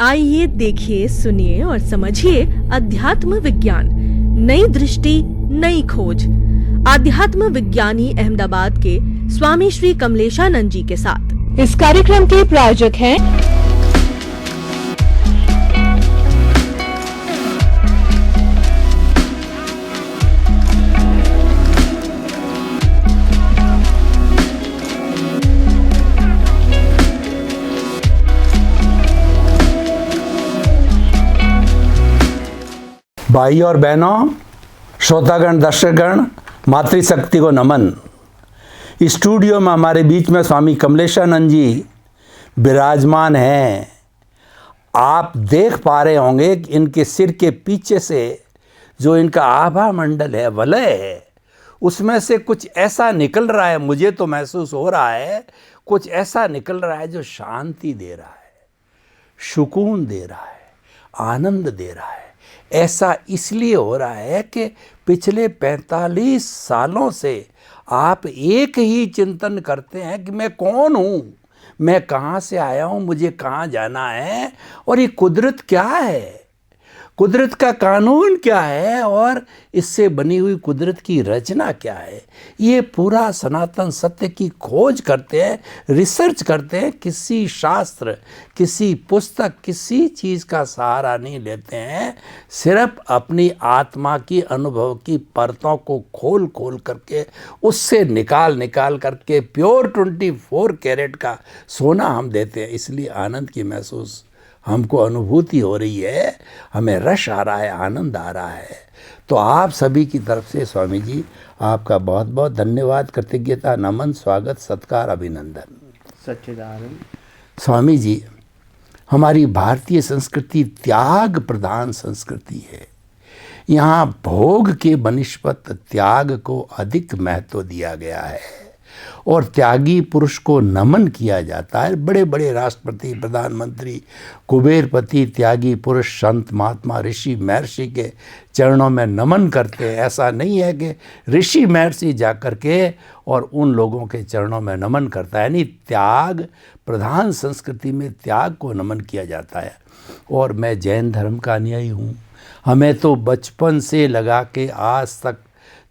आइए देखिए, सुनिए और समझिए अध्यात्म विज्ञान, नई दृष्टि, नई खोज। आध्यात्म विज्ञानी अहमदाबाद के स्वामी श्री कमलेशानंद जी के साथ। इस कार्यक्रम के प्रायोजक हैं भाई और बहनों, श्रोतागण, दर्शकगण, मातृशक्ति को नमन। स्टूडियो में हमारे बीच में स्वामी कमलेशानंद जी विराजमान हैं। आप देख पा रहे होंगे कि इनके सिर के पीछे से जो इनका आभा मंडल है, वलय है, उसमें से कुछ ऐसा निकल रहा है, मुझे तो महसूस हो रहा है, कुछ ऐसा निकल रहा है जो शांति दे रहा है, सुकून दे रहा है, आनंद दे रहा है। ऐसा इसलिए हो रहा है कि पिछले 45 सालों से आप एक ही चिंतन करते हैं कि मैं कौन हूँ, मैं कहाँ से आया हूँ, मुझे कहाँ जाना है, और ये कुदरत क्या है, कुदरत का कानून क्या है, और इससे बनी हुई कुदरत की रचना क्या है। ये पूरा सनातन सत्य की खोज करते हैं, रिसर्च करते हैं। किसी शास्त्र, किसी पुस्तक, किसी चीज़ का सहारा नहीं लेते हैं, सिर्फ अपनी आत्मा की अनुभव की परतों को खोल खोल करके, उससे निकाल करके प्योर 24 कैरेट का सोना हम देते हैं। इसलिए आनंद की महसूस हमको अनुभूति हो रही है, हमें रस आ रहा है, आनंद आ रहा है। तो आप सभी की तरफ से स्वामी जी आपका बहुत बहुत धन्यवाद, कृतज्ञता, नमन, स्वागत, सत्कार, अभिनंदन। सच्चिदानंद। स्वामी जी, हमारी भारतीय संस्कृति त्याग प्रधान संस्कृति है। यहाँ भोग के बनिस्पत त्याग को अधिक महत्व दिया गया है और त्यागी पुरुष को नमन किया जाता है। बड़े बड़े राष्ट्रपति, प्रधानमंत्री, कुबेरपति त्यागी पुरुष, संत, महात्मा, ऋषि, महर्षि के चरणों में नमन करते हैं। ऐसा नहीं है कि ऋषि महर्षि जा कर के और उन लोगों के चरणों में नमन करता है, नहीं, त्याग प्रधान संस्कृति में त्याग को नमन किया जाता है। और मैं जैन धर्म का अनुयायी हूँ। हमें तो बचपन से लगा के आज तक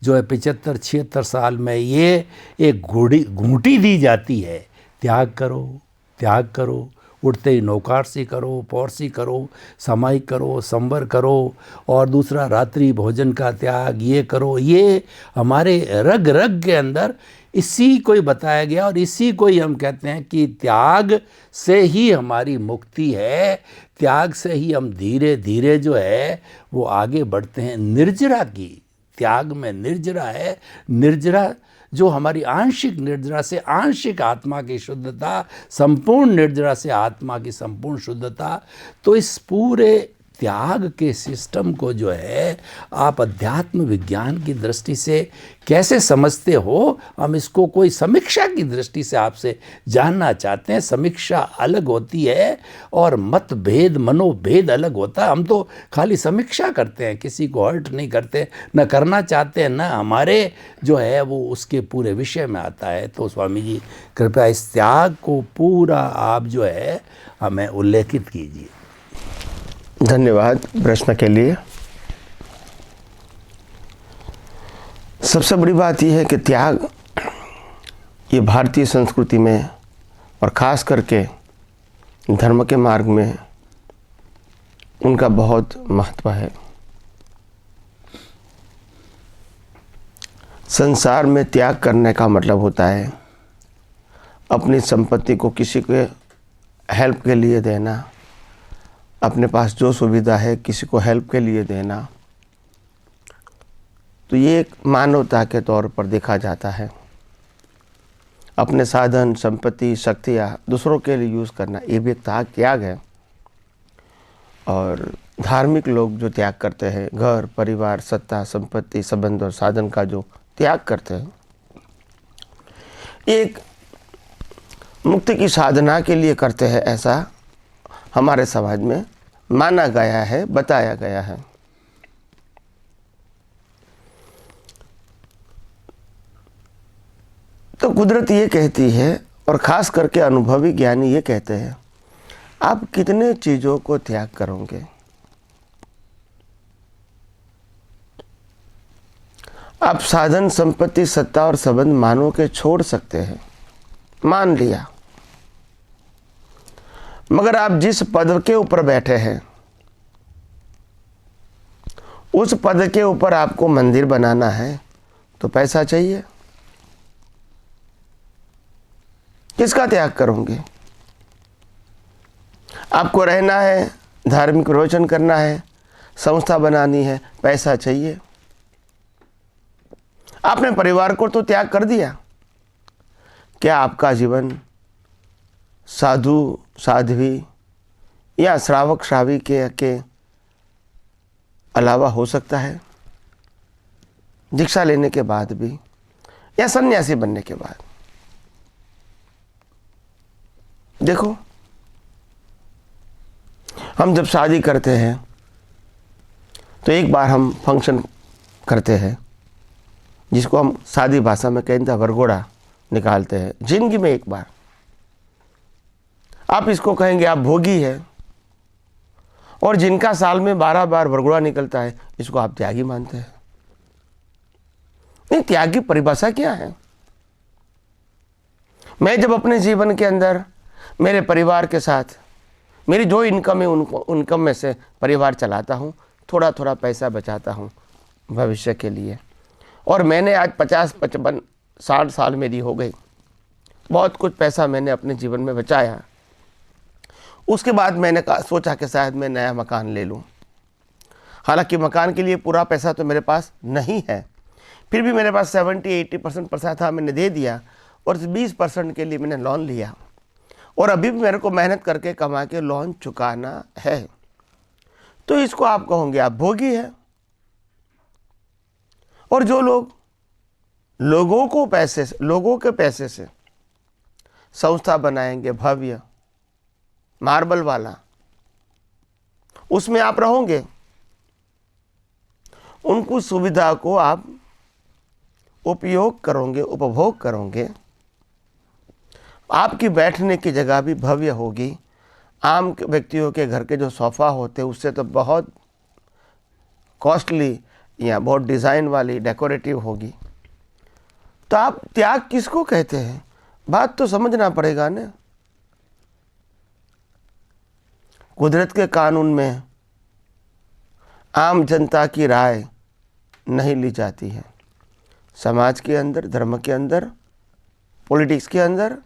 जो है 75-76 साल में ये एक घूंटी दी जाती है, त्याग करो, त्याग करो, उठते ही नौकारसी करो, पौरसी करो, समाई करो, संवर करो, और दूसरा रात्रि भोजन का त्याग, ये करो। ये हमारे रग रग के अंदर इसी को ही बताया गया और इसी को ही हम कहते हैं कि त्याग से ही हमारी मुक्ति है, त्याग से ही हम धीरे धीरे जो है वो आगे बढ़ते हैं। निर्जरा की त्याग में निर्जरा है, निर्जरा जो हमारी आंशिक निर्जरा से आंशिक आत्मा की शुद्धता, संपूर्ण निर्जरा से आत्मा की संपूर्ण शुद्धता। तो इस पूरे त्याग के सिस्टम को जो है आप अध्यात्म विज्ञान की दृष्टि से कैसे समझते हो, हम इसको कोई समीक्षा की दृष्टि से आपसे जानना चाहते हैं। समीक्षा अलग होती है और मतभेद, मनोभेद अलग होता है। हम तो खाली समीक्षा करते हैं, किसी को हर्ट नहीं करते, न करना चाहते हैं, न हमारे जो है वो उसके पूरे विषय में आता है। तो स्वामी जी कृपया इस त्याग को पूरा आप जो है हमें उल्लेखित कीजिए। धन्यवाद प्रश्न के लिए। सबसे बड़ी बात यह है कि त्याग ये भारतीय संस्कृति में और ख़ास करके धर्म के मार्ग में उनका बहुत महत्व है। संसार में त्याग करने का मतलब होता है अपनी संपत्ति को किसी के हेल्प के लिए देना, अपने पास जो सुविधा है किसी को हेल्प के लिए देना। तो ये एक मानवता के तौर पर देखा जाता है। अपने साधन, संपत्ति, शक्तियाँ दूसरों के लिए यूज़ करना, ये भी एक त्याग है। और धार्मिक लोग जो त्याग करते हैं, घर, परिवार, सत्ता, संपत्ति, संबंध और साधन का जो त्याग करते हैं, एक मुक्ति की साधना के लिए करते हैं, ऐसा हमारे समाज में माना गया है, बताया गया है। तो कुदरत ये कहती है और ख़ास करके अनुभवी ज्ञानी ये कहते हैं आप कितने चीजों को त्याग करोगे? आप साधन, संपत्ति, सत्ता और संबंध मानो के छोड़ सकते हैं, मान लिया, मगर आप जिस पद के ऊपर बैठे हैं उस पद के ऊपर आपको मंदिर बनाना है तो पैसा चाहिए। किसका त्याग करोगे? आपको रहना है, धार्मिक प्रवचन करना है, संस्था बनानी है, पैसा चाहिए। आपने परिवार को तो त्याग कर दिया, क्या आपका जीवन साधु, साध्वी या श्रावक, श्राविके के अलावा हो सकता है? दीक्षा लेने के बाद भी या सन्यासी बनने के बाद? देखो, हम जब शादी करते हैं तो एक बार हम फंक्शन करते हैं जिसको हम सादी भाषा में कहते हैं वरघोड़ा निकालते हैं, जिंदगी में एक बार। आप इसको कहेंगे आप भोगी है, और जिनका साल में 12 बार वरघोड़ा निकलता है इसको आप त्यागी मानते हैं। नहीं, त्याग की परिभाषा क्या है? मैं जब अपने जीवन के अंदर मेरे परिवार के साथ मेरी जो इनकम है उनको इनकम में से परिवार चलाता हूँ, थोड़ा थोड़ा पैसा बचाता हूँ भविष्य के लिए, और मैंने आज 50, 55, 60 साल मेरी हो गई, बहुत कुछ पैसा मैंने अपने जीवन में बचाया। उसके बाद मैंने सोचा कि शायद मैं नया मकान ले लूं। हालांकि मकान के लिए पूरा पैसा तो मेरे पास नहीं है, फिर भी मेरे पास 70-80% पैसा था, मैंने दे दिया, और 20% के लिए मैंने लोन लिया, और अभी भी मेरे को मेहनत करके कमा के लोन चुकाना है। तो इसको आप कहोगे आप भोगी है। और जो लोग लोगों के पैसे से संस्था बनाएंगे भव्य, मार्बल वाला, उसमें आप रहोगे, उनको सुविधा को आप उपयोग करोगे, उपभोग करोगे, आपकी बैठने की जगह भी भव्य होगी। आम व्यक्तियों के घर के जो सोफ़ा होते हैं उससे तो बहुत कॉस्टली या बहुत डिज़ाइन वाली डेकोरेटिव होगी। तो आप त्याग किसको कहते हैं? बात तो समझना पड़ेगा ना। कुदरत के कानून में आम जनता की राय नहीं ली जाती है। समाज के अंदर, धर्म के अंदर, पॉलिटिक्स के अंदर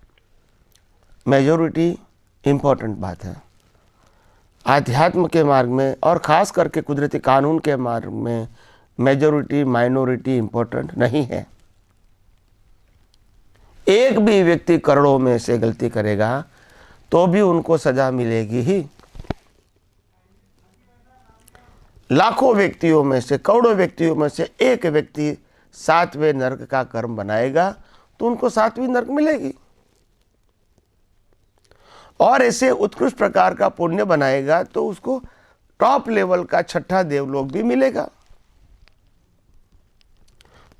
मेजॉरिटी इम्पोर्टेंट बात है। आध्यात्म के मार्ग में और ख़ास करके कुदरती कानून के मार्ग में मेजॉरिटी माइनॉरिटी इम्पोर्टेंट नहीं है। एक भी व्यक्ति करोड़ों में से गलती करेगा तो भी उनको सजा मिलेगी ही। लाखों व्यक्तियों में से, करोड़ों व्यक्तियों में से एक व्यक्ति 7वें नरक का कर्म बनाएगा तो उनको 7वीं नरक मिलेगी, और ऐसे उत्कृष्ट प्रकार का पुण्य बनाएगा तो उसको टॉप लेवल का 6ठा देवलोक भी मिलेगा।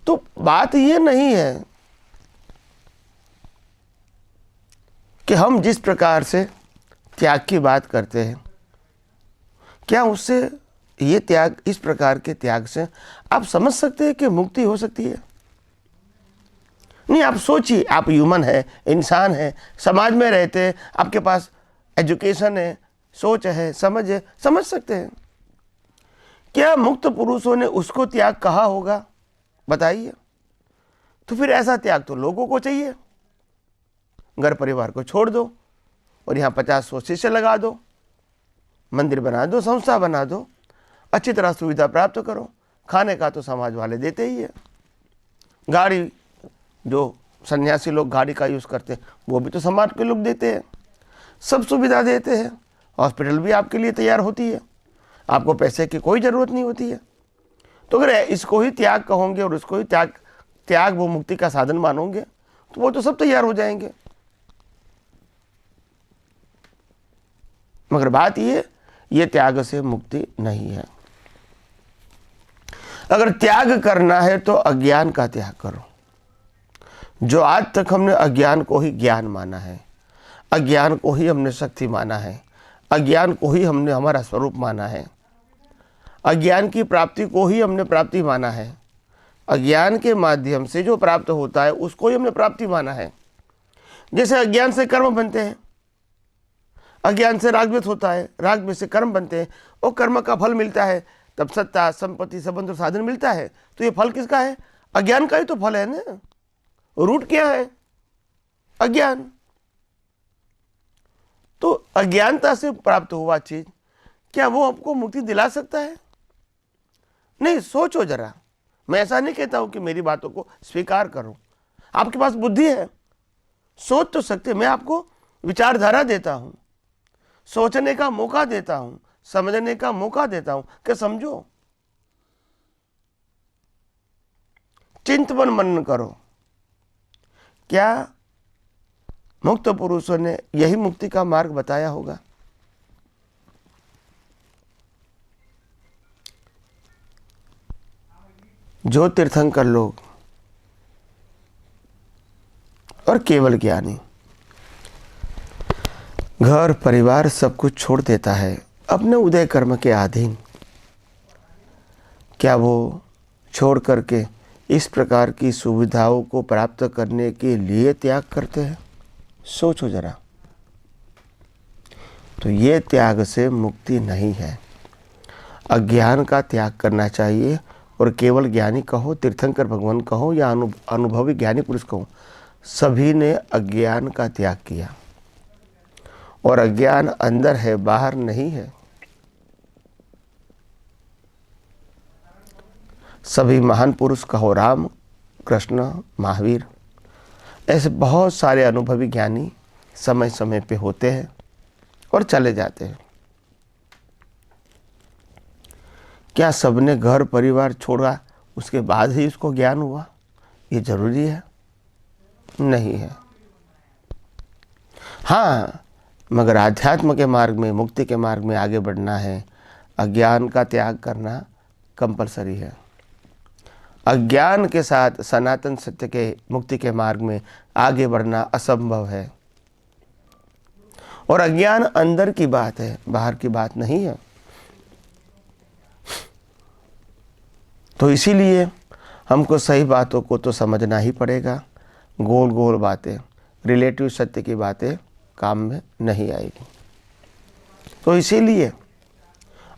तो बात ये नहीं है कि हम जिस प्रकार से त्याग की बात करते हैं, क्या उससे ये त्याग, इस प्रकार के त्याग से आप समझ सकते हैं कि मुक्ति हो सकती है? नहीं, आप सोचिए, आप ह्यूमन है, इंसान है, समाज में रहते हैं, आपके पास एजुकेशन है, सोच है, समझ सकते हैं। क्या मुक्त पुरुषों ने उसको त्याग कहा होगा? बताइए। तो फिर ऐसा त्याग तो लोगों को चाहिए। घर परिवार को छोड़ दो और यहाँ 50-100 शिष्य लगा दो, मंदिर बना दो, संस्था बना दो, अच्छी तरह सुविधा प्राप्त करो। खाने का तो समाज वाले देते ही है। गाड़ी, जो सन्यासी लोग गाड़ी का यूज़ करते हैं वो भी तो समाज के लोग देते हैं, सब सुविधा देते हैं। हॉस्पिटल भी आपके लिए तैयार होती है, आपको पैसे की कोई ज़रूरत नहीं होती है। तो अगर इसको ही त्याग कहोगे और उसको ही त्याग वो मुक्ति का साधन मानोगे तो वो तो सब तैयार हो जाएंगे। मगर बात ये त्याग से मुक्ति नहीं है। अगर त्याग करना है तो अज्ञान का त्याग करो। जो आज तक हमने अज्ञान को ही ज्ञान माना है, अज्ञान को ही हमने शक्ति माना है, अज्ञान को ही हमने हमारा स्वरूप माना है, अज्ञान की प्राप्ति को ही हमने प्राप्ति माना है, अज्ञान के माध्यम से जो प्राप्त होता है उसको ही हमने प्राप्ति माना है। जैसे अज्ञान से कर्म बनते हैं, अज्ञान से रागद्वेष होता है, रागद्वेष से कर्म बनते हैं और कर्म का फल मिलता है, तब सत्ता संपत्ति संबंध और साधन मिलता है। तो ये फल किसका है? अज्ञान का ही तो फल है ना। रूट क्या है? अज्ञान। तो अज्ञानता से प्राप्त हुआ चीज क्या वो आपको मुक्ति दिला सकता है? नहीं। सोचो जरा। मैं ऐसा नहीं कहता हूं कि मेरी बातों को स्वीकार करो, आपके पास बुद्धि है, सोच तो सकते। मैं आपको विचारधारा देता हूं, सोचने का मौका देता हूं, समझने का मौका देता हूं कि समझो, चिंतन मनन करो। क्या मुक्त पुरुषों ने यही मुक्ति का मार्ग बताया होगा? जो तीर्थंकर लोग और केवल ज्ञानी घर परिवार सब कुछ छोड़ देता है अपने उदय कर्म के अधीन, क्या वो छोड़ करके इस प्रकार की सुविधाओं को प्राप्त करने के लिए त्याग करते हैं? सोचो जरा। तो ये त्याग से मुक्ति नहीं है। अज्ञान का त्याग करना चाहिए। और केवल ज्ञानी कहो, तीर्थंकर भगवान कहो या अनुभवी ज्ञानी पुरुष कहो, सभी ने अज्ञान का त्याग किया। और अज्ञान अंदर है, बाहर नहीं है। सभी महान पुरुष कहो, राम कृष्ण महावीर, ऐसे बहुत सारे अनुभवी ज्ञानी समय समय पे होते हैं और चले जाते हैं। क्या सबने घर परिवार छोड़ा उसके बाद ही उसको ज्ञान हुआ? ये जरूरी है? नहीं है। हाँ, मगर आध्यात्म के मार्ग में, मुक्ति के मार्ग में आगे बढ़ना है, अज्ञान का त्याग करना कंपलसरी है। अज्ञान के साथ सनातन सत्य के मुक्ति के मार्ग में आगे बढ़ना असंभव है। और अज्ञान अंदर की बात है, बाहर की बात नहीं है। तो इसीलिए हमको सही बातों को तो समझना ही पड़ेगा। गोल गोल बातें, रिलेटिव सत्य की बातें काम में नहीं आएगी। तो इसीलिए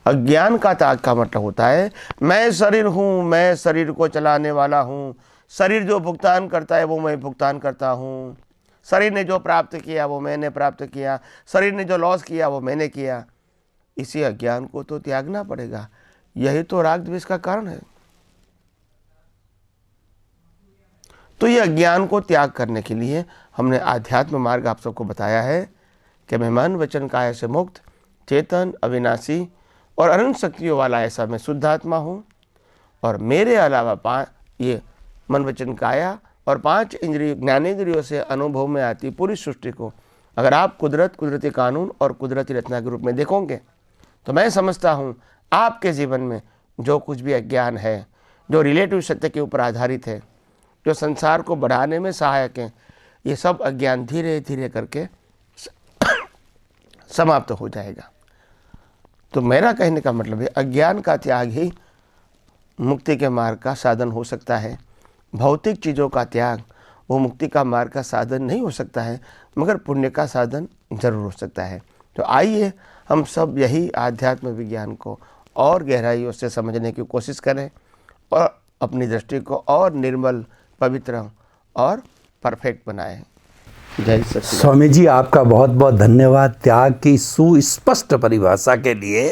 अज्ञान का त्याग का मतलब होता है मैं शरीर हूँ, मैं शरीर को चलाने वाला हूँ, शरीर जो भुगतान करता है वो मैं भुगतान करता हूँ, शरीर ने जो प्राप्त किया वो मैंने प्राप्त किया, शरीर ने जो लॉस किया वो मैंने किया। इसी अज्ञान को तो त्यागना पड़ेगा। यही तो राग द्वेष का कारण है। तो ये अज्ञान को त्याग करने के लिए हमने आध्यात्म मार्ग आप सबको बताया है कि मैं मन वचन काया से मुक्त, चेतन, अविनाशी और अनंत शक्तियों वाला ऐसा मैं शुद्ध आत्मा हूँ। और मेरे अलावा ये मन वचन काया और 5 इंद्रिय ज्ञानेंद्रियों से अनुभव में आती पूरी सृष्टि को अगर आप कुदरती कानून और कुदरती रचना के रूप में देखोगे तो मैं समझता हूँ आपके जीवन में जो कुछ भी अज्ञान है, जो रिलेटिव सत्य के ऊपर आधारित है, जो संसार को बढ़ाने में सहायक है, ये सब अज्ञान धीरे धीरे करके समाप्त हो जाएगा। तो मेरा कहने का मतलब है अज्ञान का त्याग ही मुक्ति के मार्ग का साधन हो सकता है। भौतिक चीज़ों का त्याग वो मुक्ति का मार्ग का साधन नहीं हो सकता है, मगर पुण्य का साधन जरूर हो सकता है। तो आइए हम सब यही आध्यात्म विज्ञान को और गहराइयों से समझने की कोशिश करें और अपनी दृष्टि को और निर्मल, पवित्र और परफेक्ट बनाएं। जय सच्चिदानंद। स्वामी जी, आपका बहुत बहुत धन्यवाद त्याग की सुस्पष्ट परिभाषा के लिए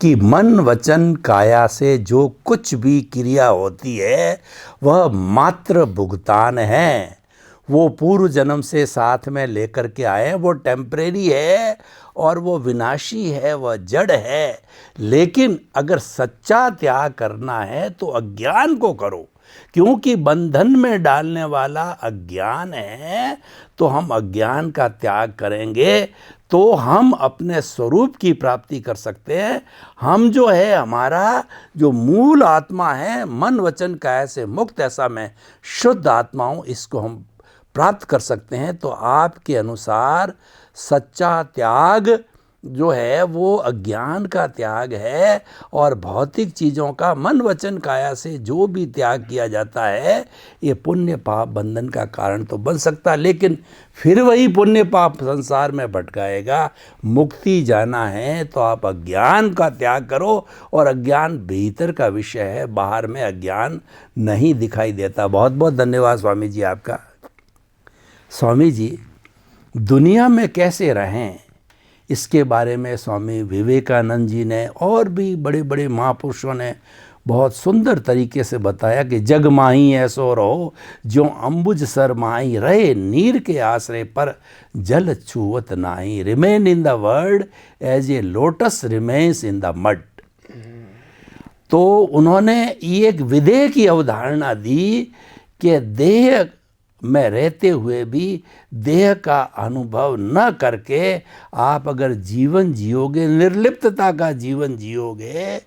कि मन वचन काया से जो कुछ भी क्रिया होती है वह मात्र भुगतान है। वो पूर्व जन्म से साथ में लेकर के आए, वो टेम्परेरी है और वो विनाशी है, वह जड़ है। लेकिन अगर सच्चा त्याग करना है तो अज्ञान को करो, क्योंकि बंधन में डालने वाला अज्ञान है। तो हम अज्ञान का त्याग करेंगे तो हम अपने स्वरूप की प्राप्ति कर सकते हैं। हम जो है, हमारा जो मूल आत्मा है, मन वचन काया से मुक्त ऐसा मैं शुद्ध आत्मा हूँ, इसको हम प्राप्त कर सकते हैं। तो आपके अनुसार सच्चा त्याग जो है वो अज्ञान का त्याग है, और भौतिक चीज़ों का मन वचन काया से जो भी त्याग किया जाता है ये पुण्य पाप बंधन का कारण तो बन सकता, लेकिन फिर वही पुण्य पाप संसार में भटकाएगा। मुक्ति जाना है तो आप अज्ञान का त्याग करो, और अज्ञान भीतर का विषय है, बाहर में अज्ञान नहीं दिखाई देता। बहुत बहुत धन्यवाद स्वामी जी आपका। स्वामी जी, दुनिया में कैसे रहें इसके बारे में स्वामी विवेकानंद जी ने और भी बड़े बड़े महापुरुषों ने बहुत सुंदर तरीके से बताया कि जग माही ऐसो रहो जो अम्बुज सर माही, रहे नीर के आश्रय पर जल छुअत नाही, remain in the world as a lotus remains in the mud. तो उन्होंने ये एक विदेह की अवधारणा दी कि देह में रहते हुए भी देह का अनुभव न करके आप अगर जीवन जियोगे, निर्लिप्तता का जीवन जियोगे,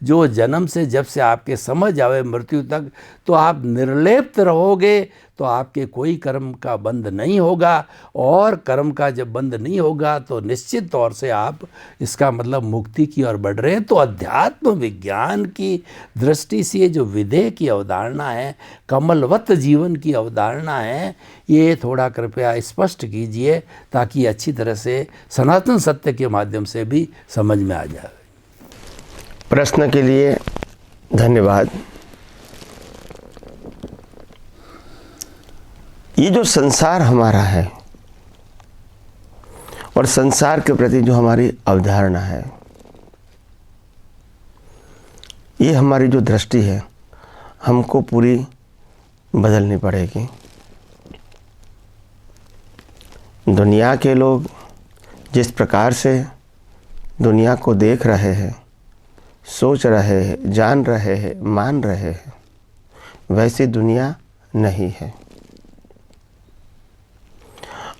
जो जन्म से जब से आपके समझ आवे मृत्यु तक, तो आप निर्लिप्त रहोगे, तो आपके कोई कर्म का बंध नहीं होगा। और कर्म का जब बंध नहीं होगा तो निश्चित तौर से आप इसका मतलब मुक्ति की ओर बढ़ रहे हैं। तो अध्यात्म विज्ञान की दृष्टि से जो विदेह की अवधारणा है, कमलवत जीवन की अवधारणा है, ये थोड़ा कृपया स्पष्ट कीजिए ताकि अच्छी तरह से सनातन सत्य के माध्यम से भी समझ में आ जाए। प्रश्न के लिए धन्यवाद। ये जो संसार हमारा है और संसार के प्रति जो हमारी अवधारणा है, ये हमारी जो दृष्टि है हमको पूरी बदलनी पड़ेगी। दुनिया के लोग जिस प्रकार से दुनिया को देख रहे हैं, सोच रहे हैं, जान रहे हैं, मान रहे हैं, वैसी दुनिया नहीं है।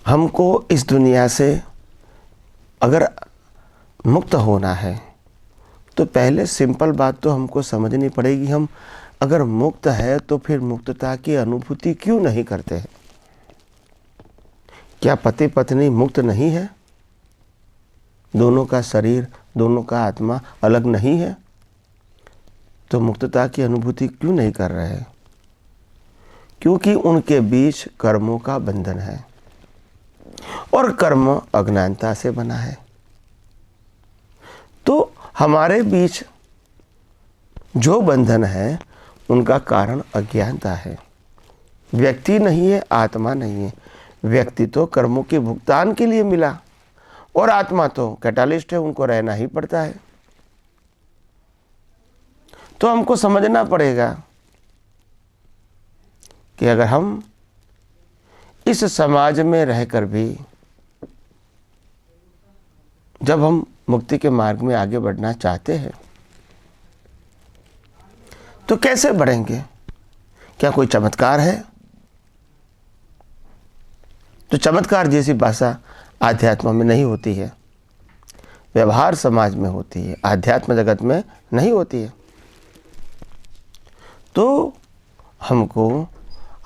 हमको इस दुनिया से अगर मुक्त होना है तो पहले सिंपल बात तो हमको समझनी पड़ेगी, हम अगर मुक्त है तो फिर मुक्तता की अनुभूति क्यों नहीं करते हैं? क्या पति पत्नी मुक्त नहीं है? दोनों का शरीर, दोनों का आत्मा अलग नहीं है? तो मुक्तता की अनुभूति क्यों नहीं कर रहे हैं? क्योंकि उनके बीच कर्मों का बंधन है और कर्म अज्ञानता से बना है। तो हमारे बीच जो बंधन है उनका कारण अज्ञानता है। व्यक्ति नहीं है, आत्मा नहीं है। व्यक्ति तो कर्मों के भुगतान के लिए मिला और आत्मा तो कैटालिस्ट है, उनको रहना ही पड़ता है। तो हमको समझना पड़ेगा कि अगर हम इस समाज में रहकर भी जब हम मुक्ति के मार्ग में आगे बढ़ना चाहते हैं तो कैसे बढ़ेंगे? क्या कोई चमत्कार है? तो चमत्कार जैसी भाषा आध्यात्म में नहीं होती है, व्यवहार समाज में होती है, आध्यात्म जगत में नहीं होती है। तो हमको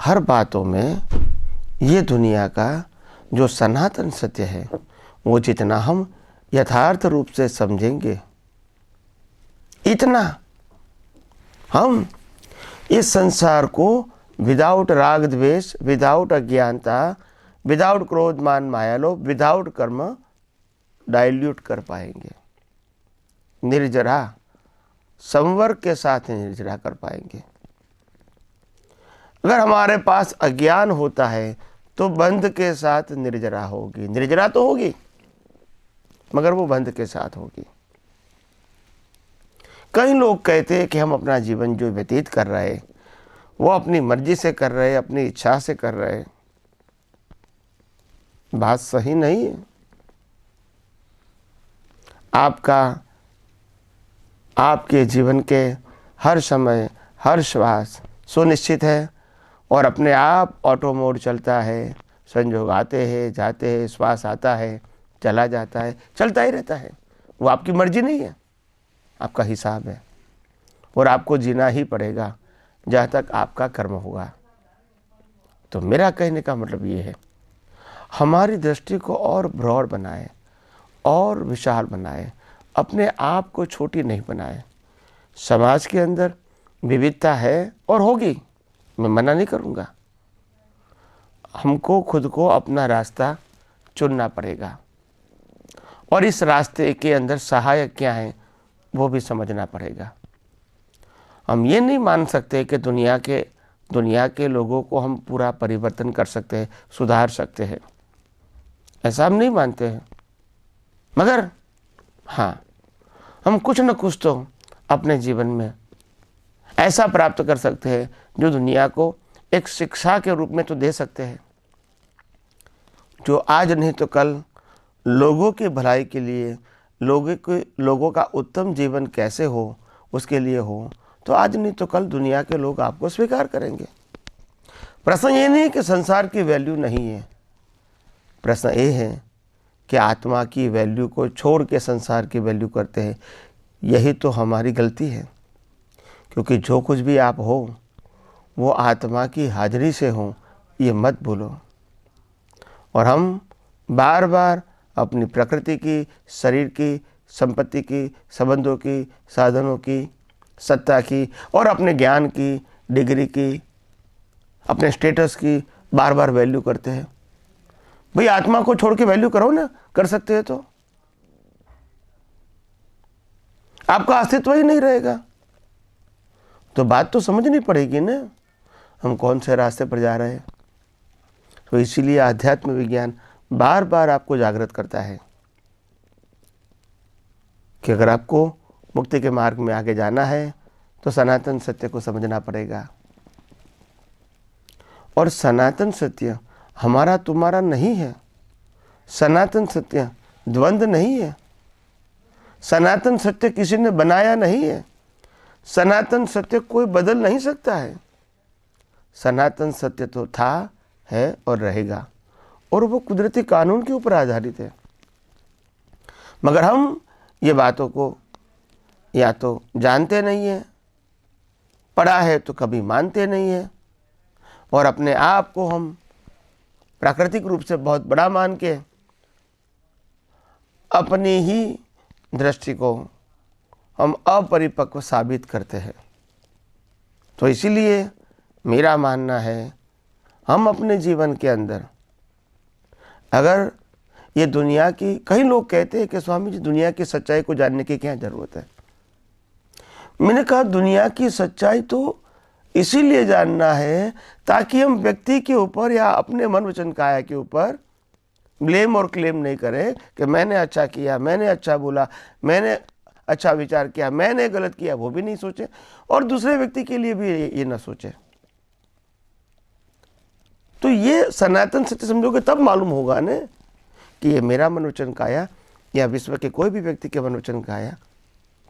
हर बातों में ये दुनिया का जो सनातन सत्य है वो जितना हम यथार्थ रूप से समझेंगे, इतना हम इस संसार को विदाउट राग द्वेष, विदाउट अज्ञानता, विदाउट क्रोध मान माया लोभ, विदाउट कर्म डाइल्यूट कर पाएंगे। निर्जरा, संवर्ग के साथ निर्जरा कर पाएंगे। अगर हमारे पास अज्ञान होता है तो बंध के साथ निर्जरा होगी। निर्जरा तो होगी मगर वो बंध के साथ होगी। कई लोग कहते हैं कि हम अपना जीवन जो व्यतीत कर रहे हैं वो अपनी मर्जी से कर रहे हैं, अपनी इच्छा से कर रहे हैं। बात सही नहीं है। आपके जीवन के हर समय, हर श्वास सुनिश्चित है और अपने आप ऑटो मोड चलता है। संयोग आते हैं, जाते हैं, श्वास आता है, चला जाता है, चलता ही रहता है। वो आपकी मर्जी नहीं है, आपका हिसाब है और आपको जीना ही पड़ेगा जहाँ तक आपका कर्म होगा। तो मेरा कहने का मतलब ये है, हमारी दृष्टि को और ब्रॉड बनाएं और विशाल बनाए, अपने आप को छोटी नहीं बनाए। समाज के अंदर विविधता है और होगी, मैं मना नहीं करूँगा। हमको खुद को अपना रास्ता चुनना पड़ेगा और इस रास्ते के अंदर सहायक क्या हैं वो भी समझना पड़ेगा। हम ये नहीं मान सकते कि दुनिया के लोगों को हम पूरा परिवर्तन कर सकते हैं, सुधार सकते हैं, ऐसा हम नहीं मानते हैं। मगर हाँ, हम कुछ न कुछ तो अपने जीवन में ऐसा प्राप्त कर सकते हैं जो दुनिया को एक शिक्षा के रूप में तो दे सकते हैं, जो आज नहीं तो कल लोगों की भलाई के लिए, लोगों का उत्तम जीवन कैसे हो उसके लिए हो, तो आज नहीं तो कल दुनिया के लोग आपको स्वीकार करेंगे। प्रश्न ये नहीं कि संसार की वैल्यू नहीं है, प्रश्न ये है कि आत्मा की वैल्यू को छोड़ के संसार की वैल्यू करते हैं। यही तो हमारी गलती है, क्योंकि जो कुछ भी आप हो वो आत्मा की हाजिरी से हो, ये मत भूलो। और हम बार बार अपनी प्रकृति की, शरीर की, संपत्ति की, संबंधों की, साधनों की, सत्ता की और अपने ज्ञान की, डिग्री की, अपने स्टेटस की बार बार वैल्यू करते हैं। भाई आत्मा को छोड़ के वैल्यू करो ना, कर सकते हैं तो आपका अस्तित्व ही नहीं रहेगा। तो बात तो समझनी पड़ेगी ना, हम कौन से रास्ते पर जा रहे हैं। तो इसीलिए आध्यात्म विज्ञान बार बार आपको जागृत करता है कि अगर आपको मुक्ति के मार्ग में आगे जाना है तो सनातन सत्य को समझना पड़ेगा। और सनातन सत्य हमारा तुम्हारा नहीं है, सनातन सत्य द्वंद्व नहीं है, सनातन सत्य किसी ने बनाया नहीं है, सनातन सत्य कोई बदल नहीं सकता है। सनातन सत्य तो था, है और रहेगा, और वो कुदरती कानून के ऊपर आधारित है। मगर हम ये बातों को या तो जानते नहीं हैं, पढ़ा है तो कभी मानते नहीं हैं, और अपने आप को हम प्राकृतिक रूप से बहुत बड़ा मान के अपनी ही दृष्टि को हम अपरिपक्व साबित करते हैं। तो इसीलिए मेरा मानना है, हम अपने जीवन के अंदर अगर ये दुनिया की, कई लोग कहते हैं कि स्वामी जी दुनिया की सच्चाई को जानने की क्या ज़रूरत है। मैंने कहा दुनिया की सच्चाई तो इसीलिए जानना है ताकि हम व्यक्ति के ऊपर या अपने मन वचन काया के ऊपर ब्लेम और क्लेम नहीं करें कि मैंने अच्छा किया, मैंने अच्छा बोला, मैंने अच्छा विचार किया, मैंने गलत किया, वो भी नहीं सोचे, और दूसरे व्यक्ति के लिए भी ये ना सोचे। तो ये सनातन सत्य समझोगे तब मालूम होगा ना कि ये मेरा मन वचन काया या विश्व के कोई भी व्यक्ति के मन वचन काया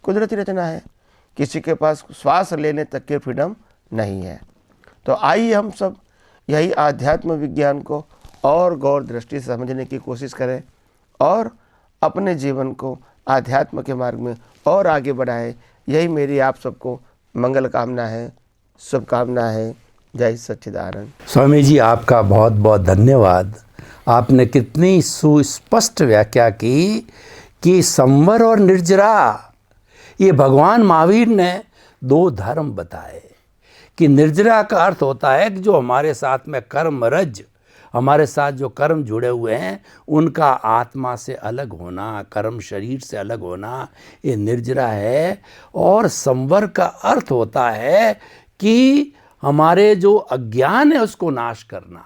कुदरती रचना है। किसी के पास श्वास लेने तक के फ्रीडम नहीं है। तो आइए हम सब यही आध्यात्म विज्ञान को और गौर दृष्टि से समझने की कोशिश करें और अपने जीवन को आध्यात्म के मार्ग में और आगे बढ़ाएं। यही मेरी आप सबको मंगल कामना है, शुभकामना है। जय सच्चिदानंद। स्वामी जी आपका बहुत बहुत धन्यवाद। आपने कितनी सुस्पष्ट व्याख्या की कि संवर और निर्जरा, ये भगवान महावीर ने दो धर्म बताए कि निर्जरा का अर्थ होता है कि जो हमारे साथ में कर्म रज, हमारे साथ जो कर्म जुड़े हुए हैं उनका आत्मा से अलग होना, कर्म शरीर से अलग होना, ये निर्जरा है। और संवर का अर्थ होता है कि हमारे जो अज्ञान है उसको नाश करना।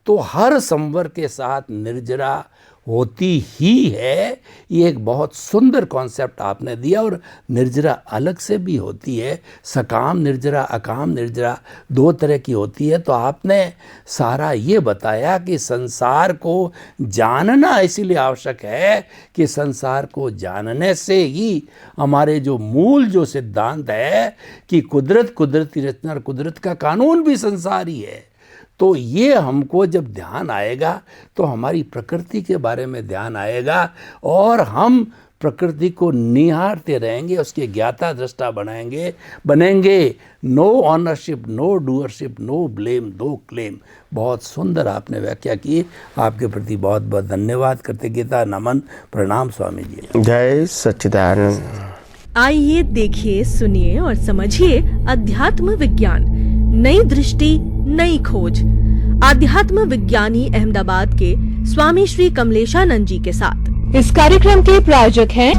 तो हर संवर के साथ निर्जरा होती ही है। ये एक बहुत सुंदर कॉन्सेप्ट आपने दिया। और निर्जरा अलग से भी होती है, सकाम निर्जरा, अकाम निर्जरा, दो तरह की होती है। तो आपने सारा ये बताया कि संसार को जानना इसीलिए आवश्यक है कि संसार को जानने से ही हमारे जो मूल जो सिद्धांत है कि कुदरत, कुदरती रचना और कुदरत का कानून भी संसार ही है। तो ये हमको जब ध्यान आएगा तो हमारी प्रकृति के बारे में ध्यान आएगा और हम प्रकृति को निहारते रहेंगे, उसके ज्ञाता दृष्टा बनेंगे। No ownership, no doership, no blame, no claim. बहुत सुंदर आपने व्याख्या की, आपके प्रति बहुत बहुत धन्यवाद, कृतज्ञता, नमन, प्रणाम स्वामी जी। जय सच्चिदानंद। आइए देखिए, सुनिए और समझिए अध्यात्म विज्ञान, नई दृष्टि, नई खोज। आध्यात्म विज्ञानी अहमदाबाद के स्वामी श्री कमलेशानंद जी के साथ। इस कार्यक्रम के प्रायोजक हैं